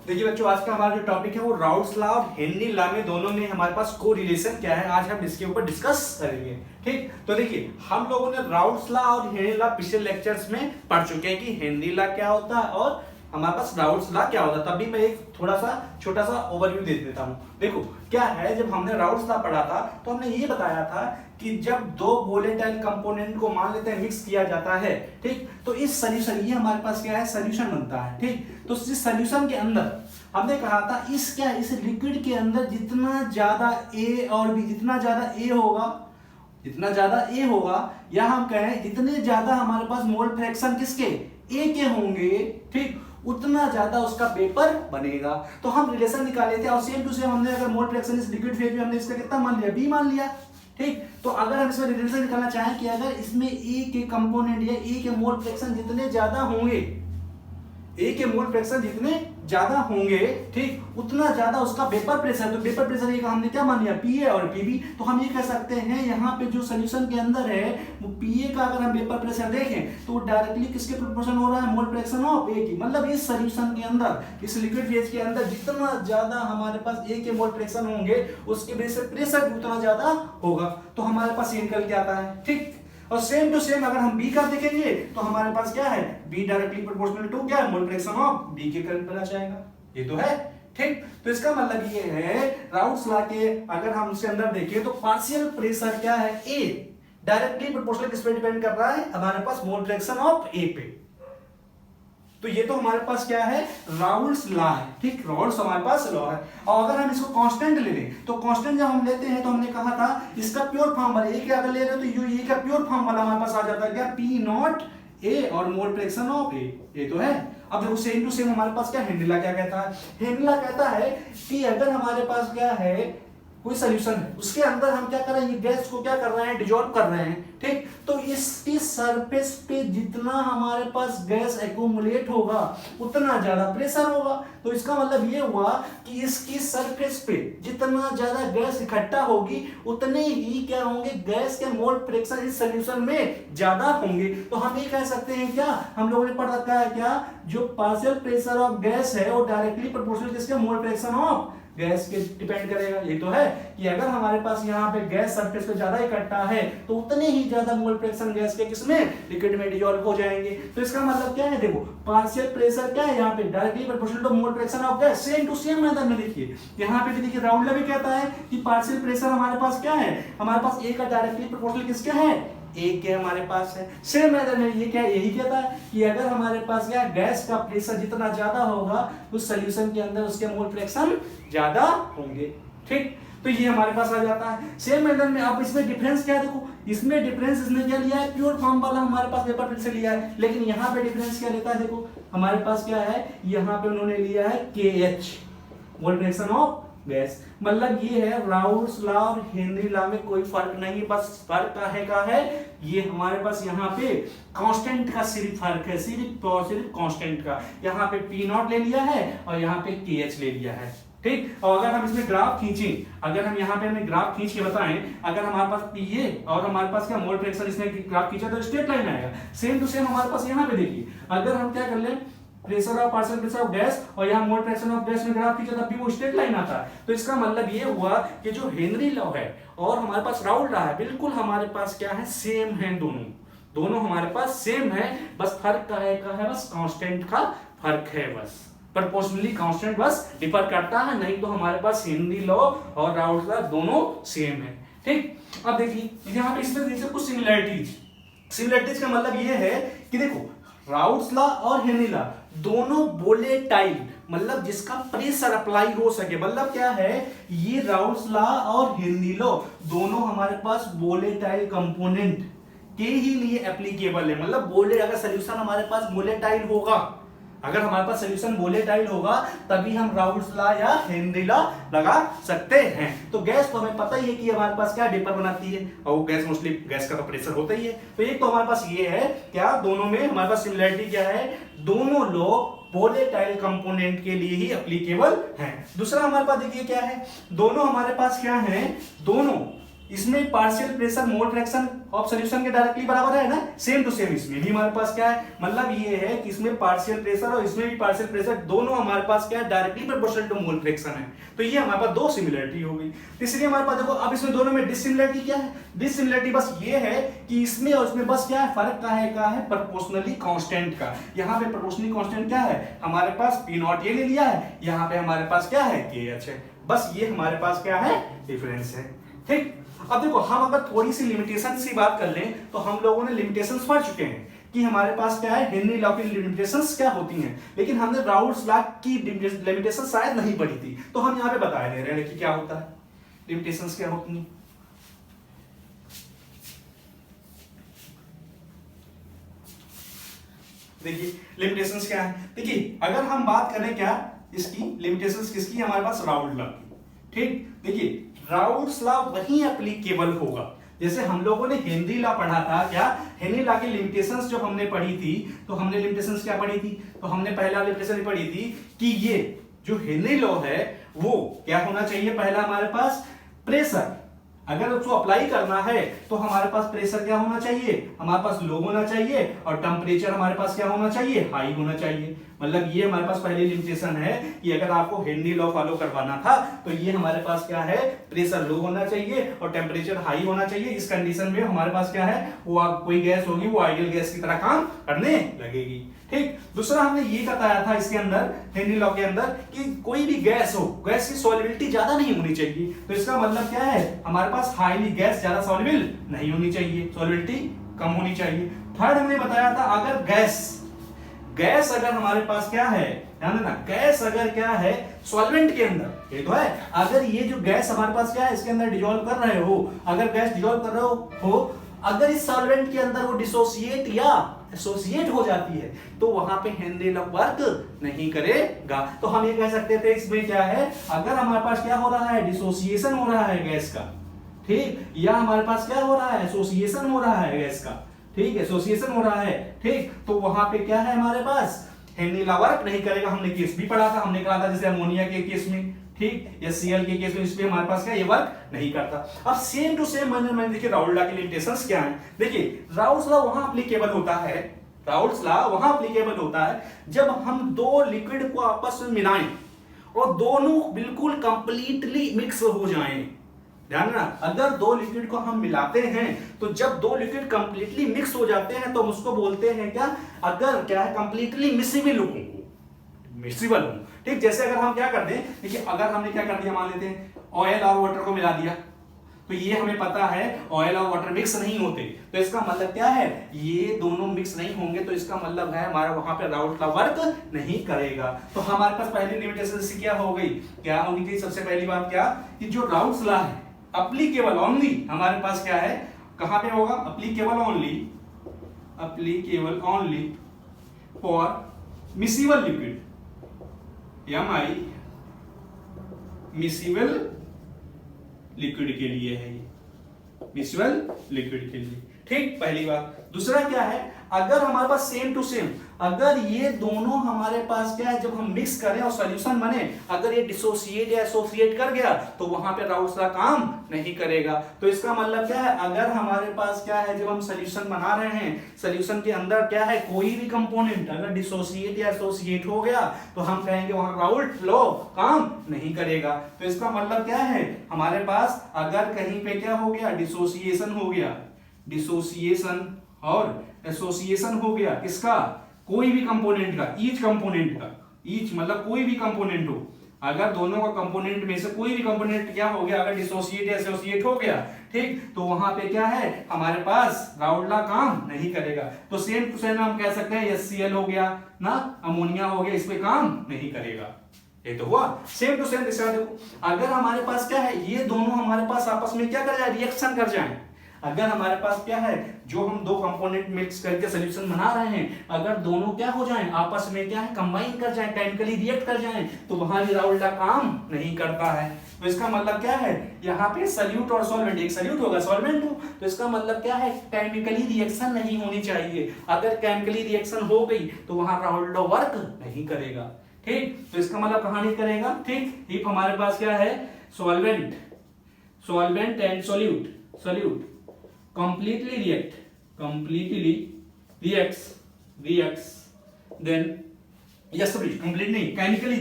देखिए बच्चों, आज का हमारा जो टॉपिक है वो राउल्ट्स लॉ और हेनरी लॉ में दोनों में हमारे पास को रिलेशन क्या है, आज हम इसके ऊपर डिस्कस करेंगे। ठीक, तो देखिए हम लोगों ने राउल्ट्स लॉ और हेनरी लॉ पिछले लेक्चर्स में पढ़ चुके हैं कि हेनरी लॉ क्या होता है और हमारे पास राउल्ट्स लॉ क्या होता है। तभी मैं एक थोड़ा सा छोटा सा ओवरव्यू दे देता हूँ। देखो क्या है, जब हमने राउल्ट्स लॉ पढ़ा था तो हमने ये बताया था कि जब दो वोलेटाइल कंपोनेंट को मान लेते हैं मिक्स किया जाता है, ठीक, तो इस सॉल्यूशन ये हमारे पास क्या है, सॉल्यूशन बनता है। ठीक, तो इस सॉल्यूशन के अंदर हमने कहा था इस लिक्विड के अंदर जितना ज्यादा ए और बी, जितना ज्यादा ए होगा या हम कहें जितने ज्यादा हमारे पास मोल फ्रैक्शन किसके, ए के होंगे, ठीक, उतना ज्यादा उसका पेपर बनेगा। तो हम रिलेशन निकाले थे और सेम टू सेम हमने अगर मोल फ्रैक्शन इस लिक्विड फेज में हमने इसका कितना मान लिया, बी मान लिया। ठीक, तो अगर हम इसमें रिलेशन निकालना चाहें कि अगर इसमें ए के कंपोनेंट या ए के मोल फ्रैक्शन जितने ज्यादा होंगे, ए के मोल फ्रैक्शन जितने ज्यादा होंगे, ठीक, उतना ज्यादा उसका वेपर प्रेशर, तो वेपर प्रेशर का हमने क्या मान लिया, पीए और पीबी। तो हम ये कह सकते हैं यहाँ पे जो सॉल्यूशन के अंदर है वो पीए का अगर हम वेपर प्रेशर देखें तो डायरेक्टली किसके प्रोपोर्शन हो रहा है, मोल फ्रैक्शन ऑफ ए की। मतलब इस सॉल्यूशन के अंदर, इस लिक्विड फेज के अंदर जितना ज्यादा हमारे पास ए के मोल फ्रैक्शन होंगे उसके वजह से प्रेशर भी उतना ज्यादा होगा। तो हमारे पास ये निकल के आता है। ठीक, और सेम टू सेम अगर हम बी का देखेंगे तो हमारे पास क्या है, बी डायरेक्टली प्रोपोर्शनल टू क्या है, मोल फ्रैक्शन ऑफ बी के करंट बना जाएगा। ये तो है। ठीक, तो इसका मतलब ये है राउल्ट्स लॉ के अगर हम इसके अंदर देखें तो पार्शियल प्रेशर क्या है, ए डायरेक्टली प्रोपोर्शनल किस पे डिपेंड कर रहा है, हमारे पास मोल फ्रैक्शन ऑफ ए पे। तो ये तो हमारे पास क्या है, राउल्ट्स लॉ है। ठीक, राउल्ट्स हमारे पास लॉ है। और अगर हम इसको कांस्टेंट ले लें तो कांस्टेंट जब हम लेते हैं तो हमने कहा था इसका प्योर फॉर्म वाला, ए अगर ले रहे हो तो ये का प्योर फॉर्म वाला हमारे पास आ जाता है क्या, पी नॉट ए और मोल फ्रैक्शन ऑफ ए। ये तो है। अब देखो सेम टू सेम हमारे पास क्या हेनरी लॉ क्या कहता है, हेनरी लॉ कहता है कि अगर हमारे पास क्या है कोई सॉल्यूशन है उसके अंदर हम क्या कर रहे हैं, ये गैस को क्या कर रहे हैं, डिजॉल्व कर रहे हैं। ठीक, तो इसकी सरफेस पे जितना हमारे पास गैस एक्यूमुलेट होगा उतना ज्यादा प्रेशर होगा। तो इसका मतलब ये हुआ कि इसकी सरफेस पे जितना ज्यादा गैस इकट्ठा होगी उतने ही क्या होंगे, गैस के मोल फ्रैक्शन इस सॉल्यूशन में ज्यादा होंगे। तो हम ये कह सकते हैं क्या, हम लोगों ने पढ़ रखा है क्या, जो पार्शियल प्रेशर ऑफ गैस है वो डायरेक्टली प्रोपोर्शनल किसके, मोल फ्रैक्शन ऑफ गैस के डिपेंड करेगा। ये तो है कि अगर हमारे पास यहाँ पे गैस सरफेस पे ज्यादा इकट्ठा है तो उतने ही ज्यादा मोल फ्रैक्शन गैस के किसमें, लिक्विड में डिसॉल्व हो जाएंगे। तो इसका मतलब क्या है, देखो पार्शियल प्रेशर क्या है यहाँ पे, directly proportional to mole fraction of gas. Same to same method में देखिए यहाँ पे भी देखिए राउल्ट लॉ भी कहता है कि पार्शियल प्रेशर हमारे पास क्या है, हमारे पास ए का डायरेक्टली प्रोपोर्शनल किसके है, ए के हमारे पास है। सेम मेथड में ये क्या, यही कहता है कि अगर हमारे पास क्या गैस का प्रेशर जितना ज्यादा होगा उस सॉल्यूशन के अंदर उसके मोल फ्रैक्शन ज्यादा होंगे। ठीक, तो ये हमारे पास आ जाता है। सेम मेथड में अब इसमें डिफरेंस क्या है, देखो इसमें डिफरेंस इसने क्या लिया है, प्योर फॉर्म वाला हमारे पास पेपर से लिया है, लेकिन यहाँ पे डिफरेंस क्या लेता है, देखो हमारे पास क्या है, यहाँ पे उन्होंने लिया है KH mole fraction of gas. मतलब ये है राउल्ट्स लॉ और हेनरी लॉ में कोई फर्क नहीं, बस फर्क का है ये हमारे पास यहाँ पे कांस्टेंट का सिर्फ फर्क है, सिर्फ और सिर्फ कांस्टेंट का। यहाँ पे पी नॉट ले लिया है और यहाँ पे KH ले लिया है। ठीक, और अगर हम इसमें ग्राफ खींचें, अगर हम यहाँ पे हमें ग्राफ खींच के बताएं, अगर हमारे पास पीए और हमारे पास क्या मोल फ्रैक्शन इसने ग्राफ खींचा तो स्ट्रेट लाइन आएगा। सेम टू सेम हमारे पास यहाँ पे देखिए अगर हम क्या कर ले, pressure of partial pressure of gas और यहाँ मोल फ्रैक्शन ऑफ गैस में ग्राफ खींचा तब भी वो स्ट्रेट लाइन आता है। तो इसका मतलब ये हुआ कि जो हेनरी लॉ है और हमारे पास राउल्ट लॉ है बिल्कुल हमारे पास क्या है, सेम है, दोनों हमारे पास सेम है, बस फर्क का है बस कांस्टेंट का फर्क है, बस प्रोपोर्शनली कांस्टेंट बस डिफर करता है, नहीं तो हमारे पास हेनरी लॉ और राउल्ट लॉ दोनों सेम है। ठीक, अब देखिए यहाँ पे इसमें देखिए कुछ सिमिलरिटीज का मतलब ये है कि देखो राउल्ट्स लॉ और हेनरी लॉ दोनों वोलेटाइल, मतलब जिसका प्रेशर अप्लाई हो सके, मतलब क्या है, ये राउल्ट्स लॉ और हेनरी लॉ दोनों हमारे पास वोलेटाइल कंपोनेंट के ही लिए एप्लीकेबल है। मतलब अगर सॉल्यूशन हमारे पास वोलेटाइल होगा, अगर हमारे पास सॉल्यूशन वोलेटाइल होगा तभी हम राउल्ट्स लॉ या हेनरी लॉ लगा सकते हैं। तो गैस तो हमें पता ही है कि हमारे पास क्या वेपर बनाती है और वो गैस मोस्टली गैस का तो प्रेशर होता ही है। तो एक तो हमारे पास ये है क्या, दोनों में हमारे पास सिमिलरिटी क्या है, दोनों लॉ वोलेटाइल कंपोनेंट के लिए ही एप्लीकेबल हैं। दूसरा हमारे पास देखिए क्या है, दोनों हमारे पास क्या है, दोनों इसमें partial pressure mole fraction of solution के डायरेक्टली बराबर है ना, सेम टू सेम इसमें भी हमारे पास क्या है, मतलब ये है कि इसमें पार्शियल प्रेशर और इसमें भी पार्शियल प्रेशर दोनों हमारे पास क्या है, directly proportional to mole fraction है। तो ये हमारे पास दो सिमिलरिटी हो गई। इसलिए हमारे पास देखो अब इसमें दोनों में डिसिमिलरिटी क्या है, डिसिमिलरिटी बस ये है कि इसमें और इसमें बस क्या है, फर्क का है प्रोपोर्शनली कांस्टेंट का। यहाँ पे प्रोपोर्शनली कांस्टेंट क्या है, हमारे पास पी नॉट ये ले लिया है, यहाँ पे हमारे पास क्या है, के एच है। बस ये हमारे पास क्या है, डिफरेंस है। ठीक, अब देखो हम अगर थोड़ी सी लिमिटेशन की बात कर लें तो हम लोगों ने लिमिटेशंस पढ़ चुके हैं कि हमारे पास क्या है, हेनरी लॉ की लिमिटेशंस क्या होती हैं, लेकिन हमने राउल्स लॉ की लिमिटेशन शायद नहीं पढ़ी थी, तो हम यहाँ पे बता दे रहे हैं कि क्या होता है, लिमिटेशंस क्या होती हैं। देखिए लिमिटेशंस क्या है, देखिए अगर हम बात करें क्या इसकी लिमिटेशंस किसकी, हमारे पास राउल्स लॉ की। ठीक, देखिए राउल्स लॉ वही एप्लीकेबल होगा जैसे हम लोगों ने हेनरी लॉ पढ़ा था। क्या हेनरी लॉ की लिमिटेशंस जो हमने पढ़ी थी, तो हमने लिमिटेशंस क्या पढ़ी थी, तो हमने पहला लिमिटेशन पढ़ी थी कि ये जो हेनरी लॉ है वो क्या होना चाहिए, पहला हमारे पास प्रेशर, अगर उसको अप्लाई करना है तो हमारे पास प्रेशर क्या होना चाहिए, हमारे पास लो होना चाहिए, और टेम्परेचर हमारे पास क्या होना चाहिए, हाई होना चाहिए। मतलब ये हमारे पास पहली लिमिटेशन है कि अगर आपको हेनरी लॉ फॉलो करवाना था तो ये हमारे पास क्या है, प्रेशर लो होना चाहिए और टेम्परेचर हाई होना चाहिए। इस कंडीशन में हमारे पास क्या है, वो कोई गैस होगी वो आइडियल गैस की तरह काम करने लगेगी। ठीक, दूसरा हमने ये बताया था इसके अंदर हेनरी लॉ के अंदर कि कोई भी गैस हो, गैस की सॉल्युबिलिटी ज्यादा नहीं होनी चाहिए। तो इसका मतलब क्या है, हमारे पास हाईली गैस ज्यादा सॉल्युबल नहीं होनी चाहिए, सॉल्युबिलिटी कम होनी चाहिए। थर्ड हमने बताया था अगर गैस अगर हमारे पास क्या है, ध्यान देना, गैस अगर क्या है सॉल्वेंट के अंदर, ये तो है, अगर ये जो गैस हमारे पास क्या है इसके अंदर डिसॉल्व कर रहे हो, अगर गैस डिसॉल्व कर रहे हो अगर इस सॉल्वेंट के अंदर वो डिसोसिएट या एसोसिएट हो जाती है तो वहां पे हेनरी लॉ वर्क नहीं करेगा। तो हम ये कह सकते थे इसमें क्या है, अगर हमारे पास क्या हो रहा है, डिसोसिएशन हो रहा है गैस का, ठीक, या हमारे पास क्या हो रहा है, एसोसिएशन हो रहा है गैस का, ठीक, एसोसिएशन हो रहा है, ठीक, तो वहां पे क्या है हमारे पास हेनरी लॉ वर्क नहीं करेगा। हमने केस भी पढ़ा था, हमने कहा था जैसे अमोनिया के केस में, ठीक, या Cl के केस में इसमें हमारे पास क्या ये वर्क नहीं करता। अब सेम टू सेम मैंने देखिए राउल्स लॉ की लिमिटेशंस क्या है। देखिए राउल्स लॉ वहां एप्लीकेबल होता है, राउल्स लॉ वहां एप्लीकेबल होता है जब हम दो लिक्विड को आपस में मिलाएं और दोनों बिल्कुल कंप्लीटली मिक्स हो जाएं। ध्यान रखना, अगर दो लिक्विड को हम मिलाते हैं तो जब दो लिक्विड कंप्लीटली मिक्स हो जाते हैं तो हम उसको बोलते हैं क्या, अगर क्या है कंप्लीटली मिसिबल हो, मिसिबल हो। ठीक, जैसे अगर हम क्या करते हैं, देखिए अगर हमने क्या कर दिया, मान लेते हैं ऑयल और वाटर को मिला दिया, तो ये हमें पता है ऑयल और वाटर मिक्स नहीं होते, तो इसका मतलब क्या है, ये दोनों मिक्स नहीं होंगे, तो इसका मतलब है हमारा वहां पे राउल्स लॉ वर्क नहीं करेगा। तो हमारे पास पहली लिमिटेशन क्या हो गई, क्या होनी चाहिए, सबसे पहली बात क्या, कि जो राउल्स लॉ है एप्लीकेबल ओनली हमारे पास क्या है, कहां पे होगा, applicable only for miscible liquid, miscible liquid के लिए है, ये मिसिबल लिक्विड के लिए। ठीक, पहली बात। दूसरा क्या है, अगर हमारे पास सेम टू सेम, अगर ये दोनों हमारे पास क्या है, जब हम मिक्स करें और सॉल्यूशन बने, अगर ये डिसोसिएट या एसोसिएट कर गया तो वहां पे राउल्स लॉ काम नहीं करेगा। तो इसका मतलब क्या है, अगर हमारे पास क्या है, जब हम सॉल्यूशन बना रहे हैं, सॉल्यूशन के अंदर क्या है, कोई भी कंपोनेंट अगर डिसोसिएट या एसोसिएट हो गया तो हम कहेंगे वहां राउल्स लॉ काम नहीं करेगा। तो इसका मतलब क्या है, हमारे पास अगर कहीं पे क्या हो गया, डिसोसिएशन हो गया, डिसोसिएशन और एसोसिएशन हो गया, किसका, कोई भी कंपोनेंट का, ईच कंपोनेंट का, ईच मतलब कोई भी कंपोनेंट हो, अगर दोनों का कंपोनेंट में से कोई भी कंपोनेंट क्या हो गया, अगर डिसोसिएट या एसोसिएट हो गया, ठीक, तो वहां पे क्या है, हमारे पास राउल्स लॉ काम नहीं करेगा। तो सेम टू सेम हम कह सकते हैं HCl हो गया ना, अमोनिया हो गया, इस पे काम नहीं करेगा। ये तो हुआ सेम टू सेम। देखो अगर हमारे पास क्या है, ये दोनों हमारे पास आपस में क्या कर जाए, रिएक्शन कर जाए, अगर हमारे पास क्या है, जो हम दो कंपोनेंट मिक्स करके सॉल्यूशन बना रहे हैं, अगर दोनों क्या हो जाएं, आपस में क्या है, कंबाइन कर जाएं, केमिकली रिएक्ट कर जाएं, तो वहां भी राउल्स लॉ काम नहीं करता है। तो इसका मतलब क्या है, यहाँ पे सॉल्यूट और सॉल्वेंट, एक सॉल्यूट होगा सॉल्वेंट हो, तो इसका मतलब क्या है, केमिकली रिएक्शन नहीं होनी चाहिए। अगर केमिकली रिएक्शन हो गई तो वहां राउल्स लॉ वर्क नहीं करेगा। ठीक, तो इसका मतलब कहां नहीं करेगा। ठीक, इफ हमारे पास क्या है, solvent and solute, solute completely reacts then yes please complete नहीं chemically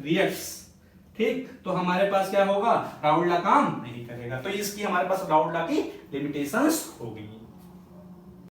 reacts ठीक। तो हमारे पास क्या होगा, राउल्ट लॉ काम नहीं करेगा। तो इसकी हमारे पास राउल्ट लॉ की लिमिटेशंस हो गई।